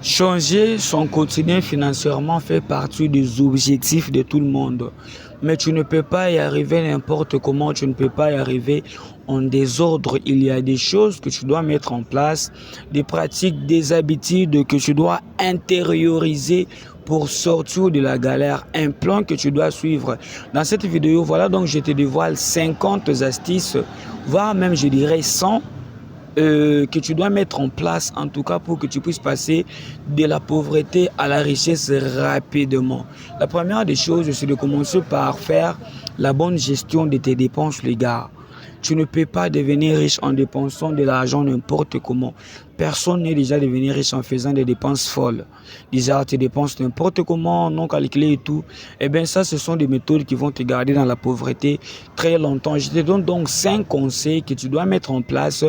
Changer son quotidien financièrement fait partie des objectifs de tout le monde. Mais tu ne peux pas y arriver n'importe comment, tu ne peux pas y arriver en désordre. Il y a des choses que tu dois mettre en place, des pratiques, des habitudes que tu dois intérioriser pour sortir de la galère, un plan que tu dois suivre. Dans cette vidéo, voilà donc je te dévoile 50 astuces, voire même je dirais 100 que tu dois mettre en place, en tout cas pour que tu puisses passer de la pauvreté à la richesse rapidement. La première des choses, c'est de commencer par faire la bonne gestion de tes dépenses, les gars. Tu ne peux pas devenir riche en dépensant de l'argent n'importe comment. Personne n'est déjà devenu riche en faisant des dépenses folles. Déjà, tu dépenses n'importe comment, non calculé et tout. Eh bien, ça, ce sont des méthodes qui vont te garder dans la pauvreté très longtemps. Je te donne donc 5 conseils que tu dois mettre en place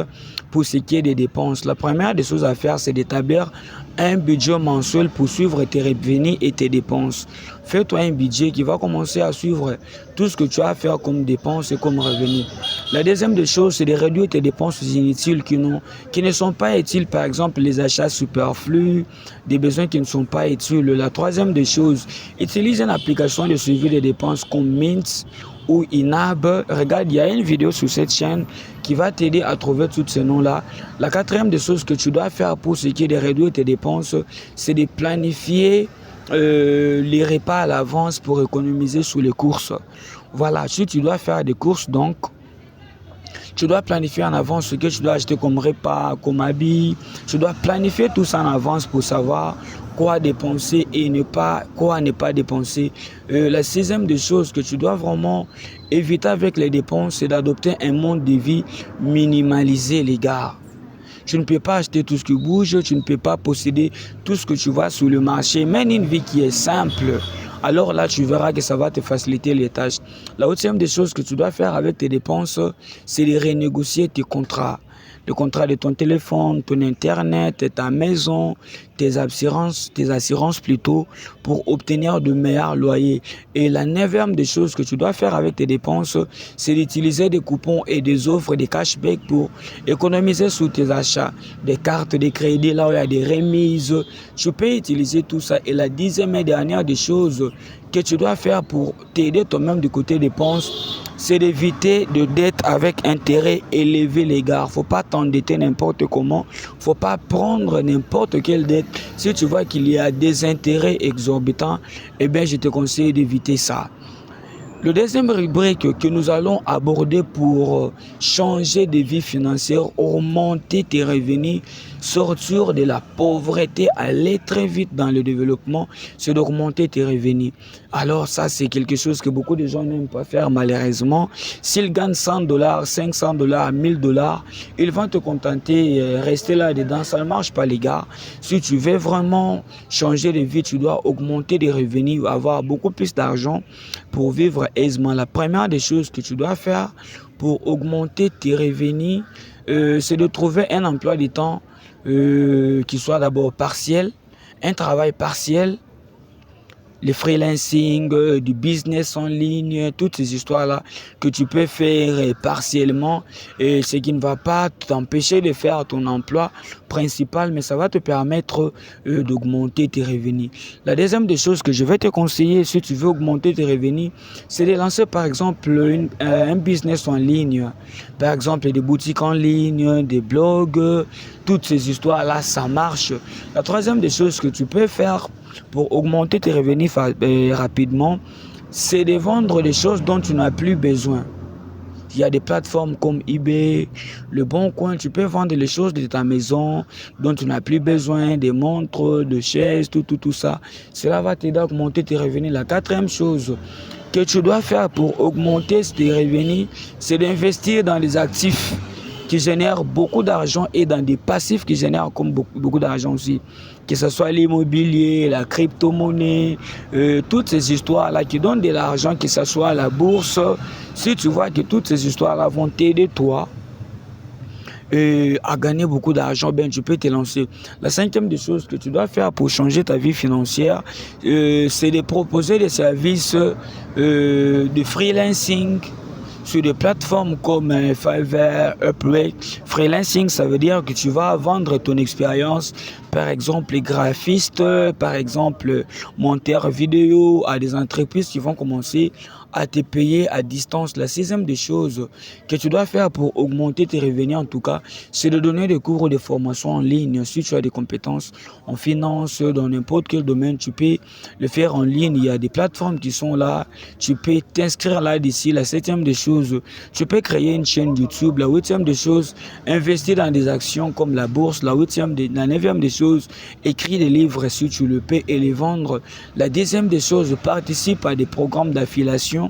pour ce qui est des dépenses. La première des choses à faire, c'est d'établir un budget mensuel pour suivre tes revenus et tes dépenses. Fais-toi un budget qui va commencer à suivre tout ce que tu as à faire comme dépenses et comme revenus. La deuxième des choses, c'est de réduire tes dépenses inutiles qui ne sont pas utiles, par exemple les achats superflus, des besoins qui ne sont pas utiles. La troisième des choses, utilise une application de suivi des dépenses comme Mint ou Inab. Regarde, il y a une vidéo sur cette chaîne qui va t'aider à trouver tous ces noms-là. La quatrième des choses que tu dois faire pour ce qui est de réduire tes dépenses, c'est de planifier les repas à l'avance pour économiser sur les courses. Voilà, si tu dois faire des courses, donc tu dois planifier en avance ce que tu dois acheter comme repas, comme habits. Tu dois planifier tout ça en avance pour savoir quoi dépenser et quoi ne pas dépenser. La sixième des choses que tu dois vraiment éviter avec les dépenses, c'est d'adopter un mode de vie minimalisé, les gars. Tu ne peux pas acheter tout ce qui bouge, tu ne peux pas posséder tout ce que tu vois sur le marché. Mène une vie qui est simple. Alors là, tu verras que ça va te faciliter les tâches. La huitième des choses que tu dois faire avec tes dépenses, c'est de renégocier tes contrats. Le contrat de ton téléphone, ton internet, ta maison, tes assurances plutôt, pour obtenir de meilleurs loyers. Et la neuvième des choses que tu dois faire avec tes dépenses, c'est d'utiliser des coupons et des offres, des cashbacks pour économiser sur tes achats, des cartes de crédit là où il y a des remises. Tu peux utiliser tout ça. Et la dixième et dernière des choses que tu dois faire pour t'aider toi-même du côté dépenses, c'est d'éviter de dettes avec intérêt élevé, les gars. Faut pas t'endetter n'importe comment. Faut pas prendre n'importe quelle dette. Si tu vois qu'il y a des intérêts exorbitants, eh bien, je te conseille d'éviter ça. Le deuxième rubrique que nous allons aborder pour changer de vie financière, augmenter tes revenus, sortir de la pauvreté, aller très vite dans le développement, c'est d'augmenter tes revenus. Alors ça, c'est quelque chose que beaucoup de gens n'aiment pas faire malheureusement. S'ils gagnent $100, $500, $1000, ils vont te contenter, rester là-dedans. Ça ne marche pas, les gars. Si tu veux vraiment changer de vie, tu dois augmenter des revenus, avoir beaucoup plus d'argent pour vivre aisément. La première des choses que tu dois faire pour augmenter tes revenus, c'est de trouver un emploi de temps qui soit d'abord partiel, un travail partiel, le freelancing, du business en ligne, toutes ces histoires-là que tu peux faire partiellement, et ce qui ne va pas t'empêcher de faire ton emploi principal, mais ça va te permettre d'augmenter tes revenus. La deuxième des choses que je vais te conseiller si tu veux augmenter tes revenus, c'est de lancer par exemple un business en ligne, par exemple des boutiques en ligne, des blogs, toutes ces histoires-là, ça marche. La troisième des choses que tu peux faire pour augmenter tes revenus rapidement, c'est de vendre des choses dont tu n'as plus besoin. Il y a des plateformes comme eBay, Le Bon Coin, tu peux vendre les choses de ta maison dont tu n'as plus besoin, des montres, des chaises, tout ça. Cela va t'aider à augmenter tes revenus. La quatrième chose que tu dois faire pour augmenter tes revenus, c'est d'investir dans les actifs qui génèrent beaucoup d'argent et dans des passifs qui génèrent comme beaucoup d'argent aussi. Que ce soit l'immobilier, la crypto-monnaie, toutes ces histoires-là qui donnent de l'argent, que ce soit la bourse. Si tu vois que toutes ces histoires-là vont t'aider toi à gagner beaucoup d'argent, ben tu peux te lancer. La cinquième des choses que tu dois faire pour changer ta vie financière, c'est de proposer des services de freelancing. sur des plateformes comme Fiverr, Upwork. Freelancing, ça veut dire que tu vas vendre ton expérience, par exemple les graphistes, par exemple monteurs vidéo à des entreprises qui vont commencer à te payer à distance. La sixième des choses que tu dois faire pour augmenter tes revenus, en tout cas, c'est de donner des cours ou des formations en ligne. Si tu as des compétences en finance, dans n'importe quel domaine, tu peux le faire en ligne. Il y a des plateformes qui sont là. Tu peux t'inscrire là d'ici. La septième des choses, tu peux créer une chaîne YouTube. La huitième des choses, investir dans des actions comme la bourse. La neuvième des choses, écrire des livres si tu le peux et les vendre. La dixième des choses, participe à des programmes d'affiliation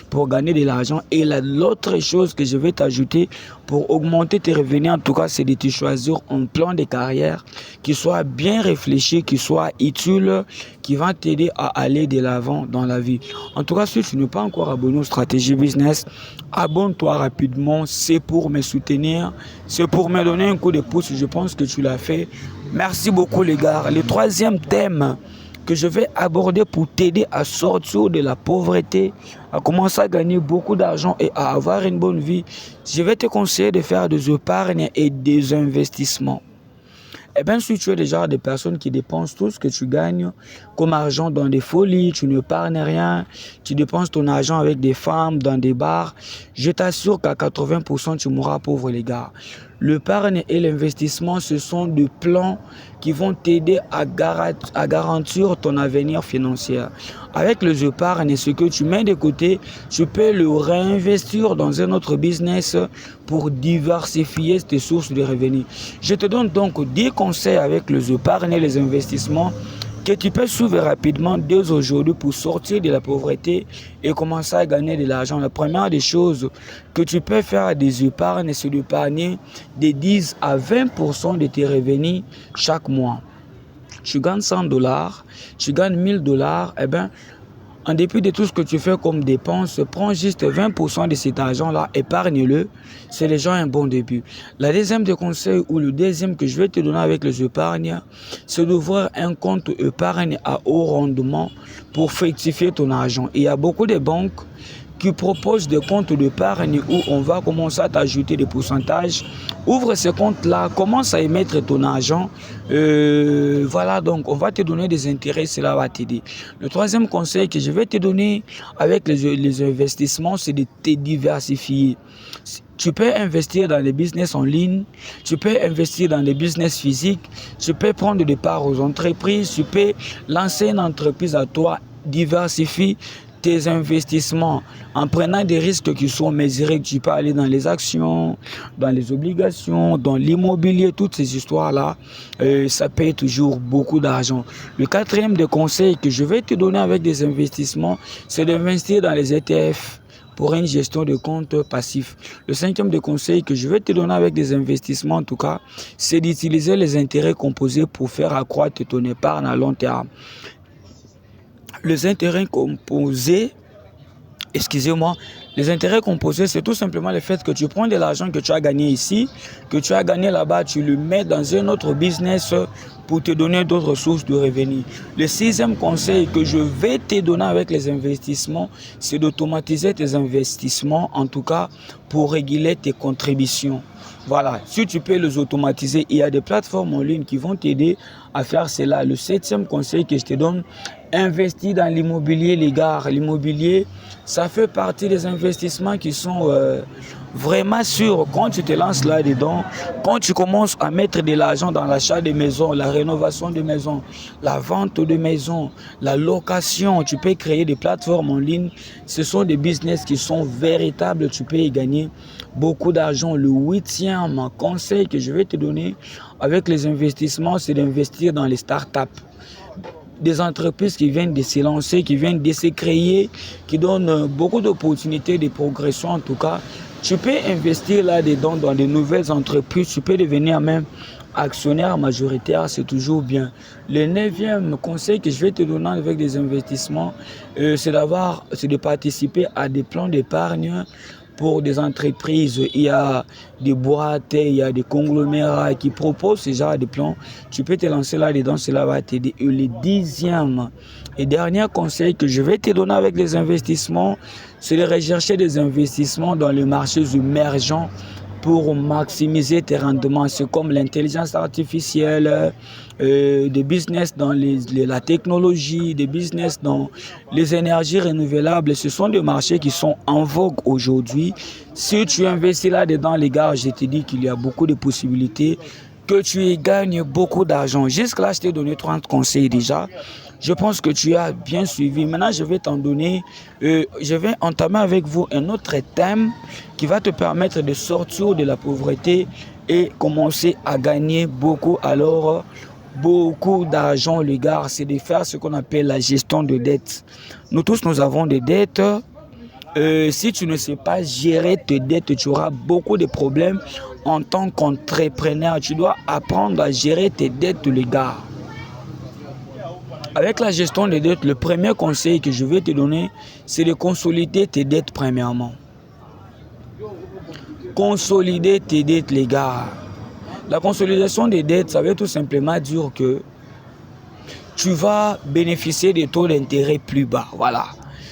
pour gagner de l'argent. Et l'autre chose que je vais t'ajouter pour augmenter tes revenus, en tout cas, c'est de te choisir un plan de carrière qui soit bien réfléchi, qui soit utile, qui va t'aider à aller de l'avant dans la vie. En tout cas, si tu n'es pas encore abonné aux stratégies business, abonne-toi rapidement. C'est pour me soutenir, c'est pour me donner un coup de pouce. Je pense que tu l'as fait. Merci beaucoup les gars. Le troisième thème que je vais aborder pour t'aider à sortir de la pauvreté, à commencer à gagner beaucoup d'argent et à avoir une bonne vie, je vais te conseiller de faire des épargnes et des investissements. Eh bien, si tu es déjà des personnes qui dépensent tout ce que tu gagnes comme argent dans des folies, tu n'épargnes rien, tu dépenses ton argent avec des femmes, dans des bars, je t'assure qu'à 80%, tu mourras pauvre, les gars. L'épargne et l'investissement, ce sont des plans qui vont t'aider à garantir ton avenir financier. Avec les épargnes, ce que tu mets de côté, tu peux le réinvestir dans un autre business pour diversifier tes sources de revenus. Je te donne donc 10 conseils avec les épargnes et les investissements que tu peux suivre rapidement dès aujourd'hui pour sortir de la pauvreté et commencer à gagner de l'argent. La première des choses que tu peux faire des épargnes, c'est d'épargner de 10 à 20% de tes revenus chaque mois. Tu gagnes $100, tu gagnes $1000, eh bien, en dépit de tout ce que tu fais comme dépenses, prends juste 20% de cet argent-là, épargne-le. C'est déjà un bon début. La deuxième des conseils ou le deuxième que je vais te donner avec les épargnes, c'est d'ouvrir un compte épargne à haut rendement pour fructifier ton argent. Il y a beaucoup de banques qui propose des comptes d'épargne où on va commencer à t'ajouter des pourcentages. Ouvre ce compte-là, commence à émettre ton argent. Voilà, donc on va te donner des intérêts, cela va t'aider. Le troisième conseil que je vais te donner avec les investissements, c'est de te diversifier. Tu peux investir dans les business en ligne, tu peux investir dans les business physiques, tu peux prendre des parts aux entreprises, tu peux lancer une entreprise à toi, diversifie tes investissements en prenant des risques qui sont mesurés. Tu peux aller dans les actions, dans les obligations, dans l'immobilier, toutes ces histoires-là, ça paye toujours beaucoup d'argent. Le quatrième des conseils que je vais te donner avec des investissements, c'est d'investir dans les ETF pour une gestion de compte passif. Le cinquième des conseils que je vais te donner avec des investissements, en tout cas, c'est d'utiliser les intérêts composés pour faire accroître ton épargne à long terme. Les intérêts composés, les intérêts composés, c'est tout simplement le fait que tu prends de l'argent que tu as gagné ici, que tu as gagné là-bas, tu le mets dans un autre business pour te donner d'autres sources de revenus. Le sixième conseil que je vais te donner avec les investissements, c'est d'automatiser tes investissements, en tout cas pour réguler tes contributions. Voilà, si tu peux les automatiser, il y a des plateformes en ligne qui vont t'aider à faire cela. Le septième conseil que je te donne, investis dans l'immobilier, les gars. L'immobilier, ça fait partie des investissements qui sont vraiment sûrs. Quand tu te lances là-dedans, quand tu commences à mettre de l'argent dans l'achat de maisons, la rénovation de maisons, la vente de maisons, la location, tu peux créer des plateformes en ligne. Ce sont des business qui sont véritables, tu peux y gagner beaucoup d'argent. Le huitième conseil que je vais te donner avec les investissements, c'est d'investir dans les startups. Des entreprises qui viennent de se lancer, qui viennent de se créer, qui donnent beaucoup d'opportunités de progression en tout cas. Tu peux investir là-dedans dans de nouvelles entreprises, tu peux devenir même actionnaire majoritaire, c'est toujours bien. Le neuvième conseil que je vais te donner avec des investissements, c'est de participer à des plans d'épargne pour des entreprises, il y a des boîtes, il y a des conglomérats qui proposent ce genre de plans. Tu peux te lancer là-dedans, cela va t'aider. Et le 10e et dernier conseil que je vais te donner avec les investissements, c'est de rechercher des investissements dans les marchés émergents pour maximiser tes rendements. C'est comme l'intelligence artificielle, des business dans la technologie, des business dans les énergies renouvelables. Ce sont des marchés qui sont en vogue aujourd'hui. Si tu investis là-dedans, les gars, je te dis qu'il y a beaucoup de possibilités que tu y gagnes beaucoup d'argent. Jusque-là, je t'ai donné 30 conseils déjà. Je pense que tu as bien suivi. Maintenant, je vais t'en donner, je vais entamer avec vous un autre thème qui va te permettre de sortir de la pauvreté et commencer à gagner beaucoup. Alors, beaucoup d'argent, les gars, c'est de faire ce qu'on appelle la gestion de dettes. Nous tous, nous avons des dettes. Si tu ne sais pas gérer tes dettes, tu auras beaucoup de problèmes en tant qu'entrepreneur. Tu dois apprendre à gérer tes dettes, les gars. Avec la gestion des dettes, le premier conseil que je vais te donner, c'est de consolider tes dettes premièrement. Consolider tes dettes, les gars. La consolidation des dettes, ça veut tout simplement dire que tu vas bénéficier des taux d'intérêt plus bas. Voilà.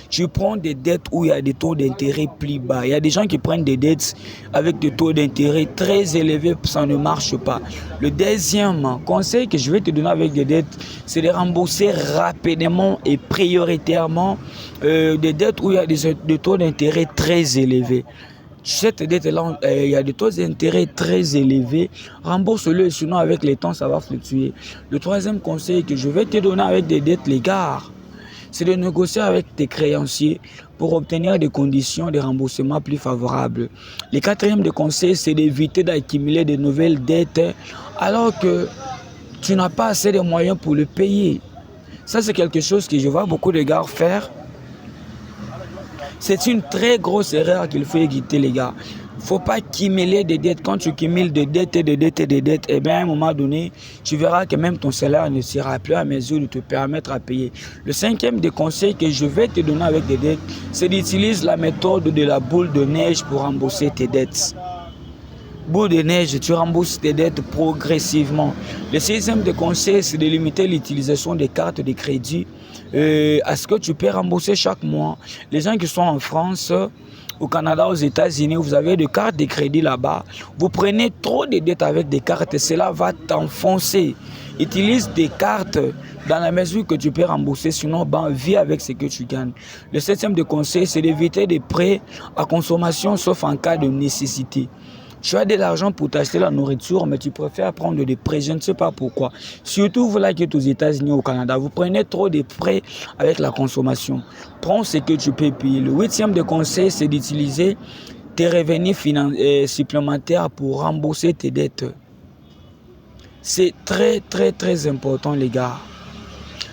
Tu prends des dettes où il y a des taux d'intérêt plus bas. Il y a des gens qui prennent des dettes avec des taux d'intérêt très élevés, ça ne marche pas. Le deuxième conseil que je vais te donner avec des dettes, c'est de rembourser rapidement et prioritairement des dettes où il y a des taux d'intérêt très élevés. Cette dette-là, il y a des taux d'intérêt très élevés. Rembourse-le, sinon avec le temps, ça va fluctuer. Le troisième conseil que je vais te donner avec des dettes, les gars, c'est de négocier avec tes créanciers pour obtenir des conditions de remboursement plus favorables. Le quatrième conseil, c'est d'éviter d'accumuler de nouvelles dettes alors que tu n'as pas assez de moyens pour le payer. Ça, c'est quelque chose que je vois beaucoup de gars faire. C'est une très grosse erreur qu'il faut éviter, les gars. Il ne faut pas cumuler des dettes. Quand tu cumules des dettes et des dettes et des dettes, eh bien, à un moment donné, tu verras que même ton salaire ne sera plus à mesure de te permettre à payer. Le cinquième des conseils que je vais te donner avec des dettes, c'est d'utiliser la méthode de la boule de neige pour rembourser tes dettes. Boule de neige, tu rembourses tes dettes progressivement. Le sixième des conseils, c'est de limiter l'utilisation des cartes de crédit à ce que tu peux rembourser chaque mois. Les gens qui sont en France, au Canada, aux États-Unis, vous avez des cartes de crédit là-bas. Vous prenez trop de dettes avec des cartes, cela va t'enfoncer. Utilise des cartes dans la mesure que tu peux rembourser, sinon vis avec ce que tu gagnes. Le septième des conseils, c'est d'éviter des prêts à consommation sauf en cas de nécessité. Tu as de l'argent pour t'acheter la nourriture, mais tu préfères prendre des prêts. Je ne sais pas pourquoi. Surtout vous là qui êtes aux États-Unis, au Canada, vous prenez trop de prêts avec la consommation. Prends ce que tu peux payer. Le huitième des conseils, c'est d'utiliser tes revenus supplémentaires pour rembourser tes dettes. C'est très, très, très important, les gars.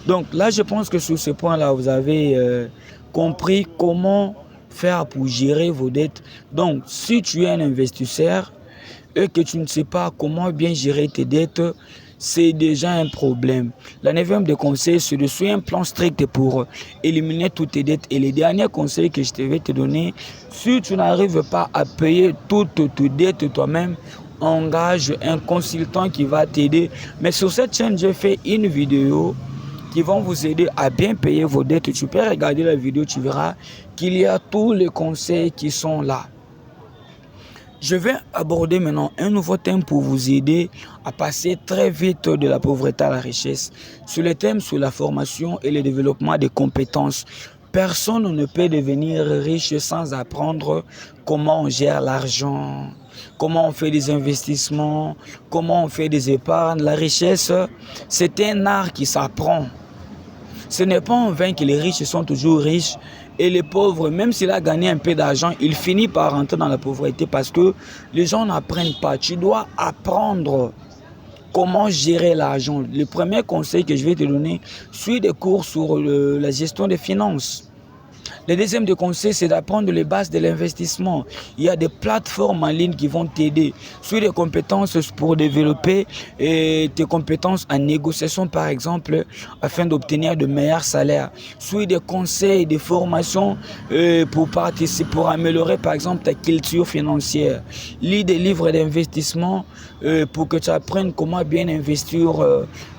Donc là, je pense que sur ce point-là, vous avez compris comment faire pour gérer vos dettes. Donc, si tu es un investisseur et que tu ne sais pas comment bien gérer tes dettes, c'est déjà un problème. La neuvième des conseils, c'est de suivre un plan strict pour éliminer toutes tes dettes. Et les derniers conseils que je vais te donner, si tu n'arrives pas à payer toutes tes dettes toi-même, engage un consultant qui va t'aider. Mais sur cette chaîne, j'ai fait une vidéo qui vont vous aider à bien payer vos dettes. Tu peux regarder la vidéo, tu verras qu'il y a tous les conseils qui sont là. Je vais aborder maintenant un nouveau thème pour vous aider à passer très vite de la pauvreté à la richesse. Sur le thème sur la formation et le développement des compétences. Personne ne peut devenir riche sans apprendre comment on gère l'argent, comment on fait des investissements, comment on fait des épargnes. La richesse, c'est un art qui s'apprend. Ce n'est pas en vain que les riches sont toujours riches et les pauvres, même s'il a gagné un peu d'argent, il finit par rentrer dans la pauvreté parce que les gens n'apprennent pas. Tu dois apprendre comment gérer l'argent. Le premier conseil que je vais te donner, suis des cours sur la gestion des finances. Le deuxième des conseils, c'est d'apprendre les bases de l'investissement. Il y a des plateformes en ligne qui vont t'aider. Suis des compétences pour développer tes compétences en négociation, par exemple, afin d'obtenir de meilleurs salaires. Suis des conseils, des formations pour participer, pour améliorer, par exemple, ta culture financière. Lis des livres d'investissement pour que tu apprennes comment bien investir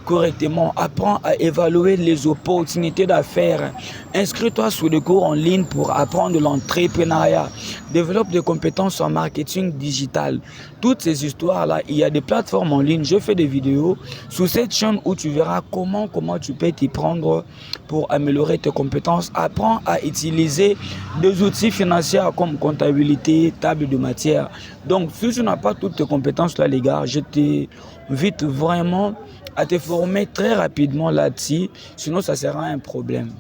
correctement. Apprends à évaluer les opportunités d'affaires. Inscris-toi sur des cours en ligne pour apprendre l'entrepreneuriat. Développe des compétences en marketing digital. Toutes ces histoires-là, il y a des plateformes en ligne. Je fais des vidéos sur cette chaîne où tu verras comment tu peux t'y prendre pour améliorer tes compétences. Apprends à utiliser des outils financiers comme comptabilité, table de matière. Donc, si tu n'as pas toutes tes compétences là, les gars, je t'invite vraiment à te former très rapidement là-dessus, sinon ça sera un problème.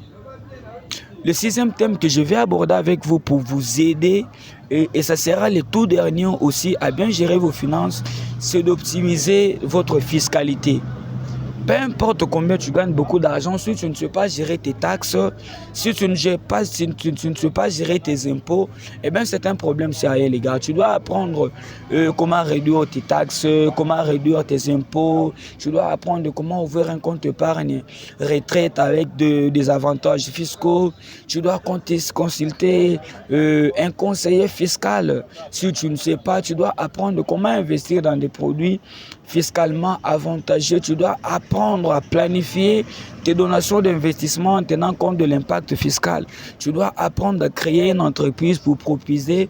Le sixième thème que je vais aborder avec vous pour vous aider, et ça sera le tout dernier aussi à bien gérer vos finances, c'est d'optimiser votre fiscalité. Peu importe combien tu gagnes beaucoup d'argent, si tu ne sais pas gérer tes taxes, si tu ne sais pas gérer tes impôts, eh bien c'est un problème sérieux, les gars. Tu dois apprendre comment réduire tes taxes, comment réduire tes impôts. Tu dois apprendre comment ouvrir un compte épargne retraite avec des avantages fiscaux. Tu dois consulter un conseiller fiscal. Si tu ne sais pas, tu dois apprendre comment investir dans des produits fiscalement avantageux. Tu dois apprendre à planifier tes donations d'investissement en tenant compte de l'impact fiscal. Tu dois apprendre à créer une entreprise pour proposer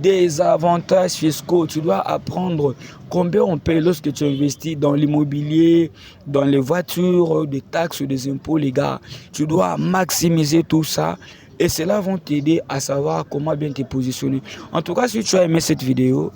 des avantages fiscaux. Tu dois apprendre combien on paye lorsque tu investis dans l'immobilier, dans les voitures, des taxes, des impôts, les gars. Tu dois maximiser tout ça. Et cela va t'aider à savoir comment bien te positionner. En tout cas, si tu as aimé cette vidéo,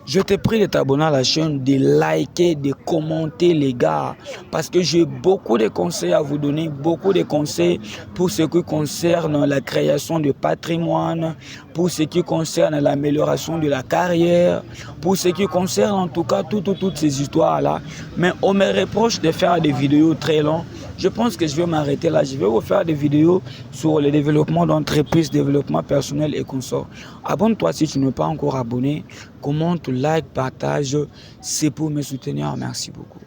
je te prie de t'abonner à la chaîne, de liker, de commenter, les gars, parce que j'ai beaucoup de conseils à vous donner, beaucoup de conseils pour ce qui concerne la création de patrimoine, pour ce qui concerne l'amélioration de la carrière, pour ce qui concerne en tout cas toutes ces histoires-là. Mais on me reproche de faire des vidéos très longues. Je pense que je vais m'arrêter là. Je vais vous faire des vidéos sur le développement d'entreprise, développement personnel et consorts. Abonne-toi si tu n'es pas encore abonné. Commente, like, partage. C'est pour me soutenir. Merci beaucoup.